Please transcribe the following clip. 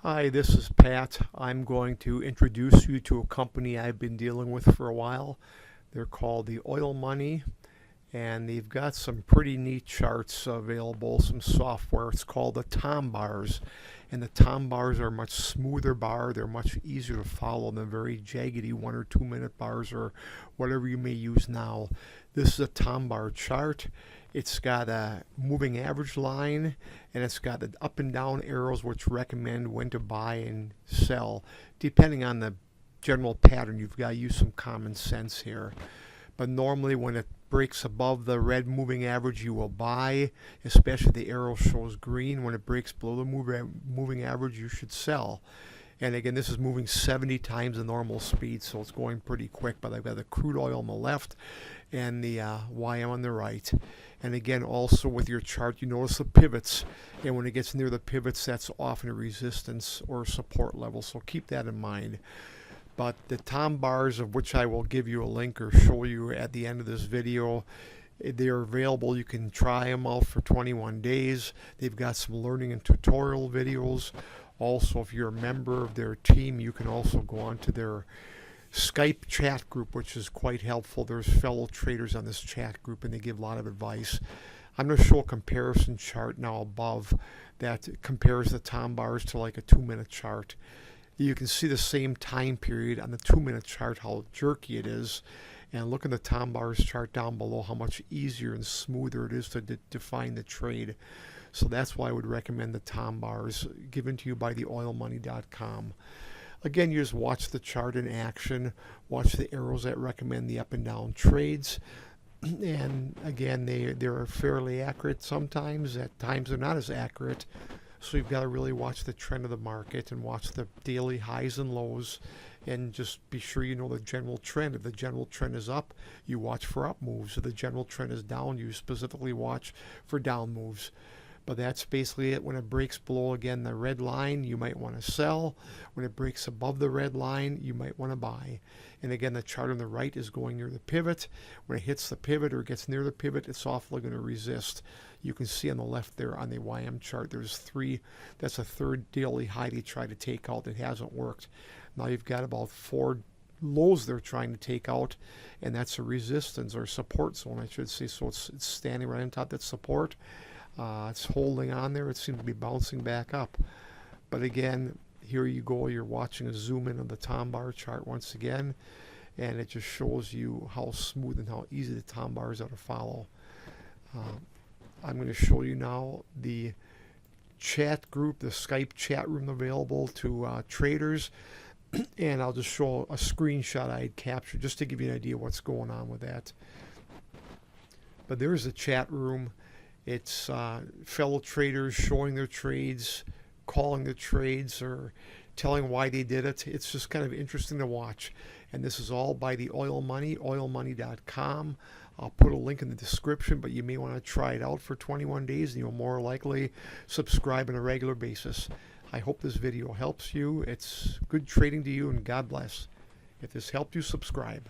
Hi, this is Pat. I'm going to introduce you to a company I've been dealing with for a while. They're called the Oil Money, and they've got some pretty neat charts available, some software. It's called the Tombars, and the Tombars are a much smoother bar. They're much easier to follow than the very jaggedy 1 or 2 minute bars or whatever you may use now. This is a Tombar chart. It's got a moving average line, and it's got the up and down arrows which recommend when to buy and sell. Depending on the general pattern, you've got to use some common sense here. But normally when it breaks above the red moving average, you will buy, especially if the arrow shows green. When it breaks below the moving average, you should sell. And again, this is moving 70 times the normal speed, so it's going pretty quick. But I've got the crude oil on the left and the YM on the right. And again, also with your chart, you notice the pivots. And when it gets near the pivots, that's often a resistance or support level. So keep that in mind. But the Tombars, of which I will give you a link or show you at the end of this video, they are available. You can try them out for 21 days. They've got some learning and tutorial videos. Also, if you're a member of their team, you can also go on to their Skype chat group, which is quite helpful. There's fellow traders on this chat group, and they give a lot of advice. I'm going to show a comparison chart now above that compares the Tombars to like a 2-minute chart. You can see the same time period on the 2-minute chart, how jerky it is. And look at the Tombars chart down below, how much easier and smoother it is to define the trade. So that's why I would recommend the Tombars, given to you by theoilmoney.com. Again, you just watch the chart in action, watch the arrows that recommend the up and down trades. And again, they're fairly accurate sometimes. At times they're not as accurate. So you've got to really watch the trend of the market and watch the daily highs and lows, and just be sure you know the general trend. If the general trend is up, you watch for up moves. If the general trend is down, you specifically watch for down moves. But that's basically it. When it breaks below, again, the red line, you might want to sell. When it breaks above the red line, you might want to buy. And again, the chart on the right is going near the pivot. When it hits the pivot or gets near the pivot, it's awfully going to resist. You can see on the left there on the YM chart, there's 3. That's a third daily high they try to take out. It hasn't worked. Now you've got about 4 lows they're trying to take out, and that's a resistance or support zone, I should say. So it's standing right on top of that support. It's holding on there. It seems to be bouncing back up. But again, here you go. You're watching a zoom in on the Tombar chart once again, and it just shows you how smooth and how easy the Tombars are to follow. I'm going to show you now the chat group, the Skype chat room available to traders, and I'll just show a screenshot I had captured just to give you an idea what's going on with that. But there's a chat room. It's fellow traders showing their trades, calling the trades, or telling why they did it. It's just kind of interesting to watch. And this is all by the Oil Money, oilmoney.com. I'll put a link in the description, but you may want to try it out for 21 days, and you'll more likely subscribe on a regular basis. I hope this video helps you. It's good trading to you, and God bless. If this helped you, subscribe.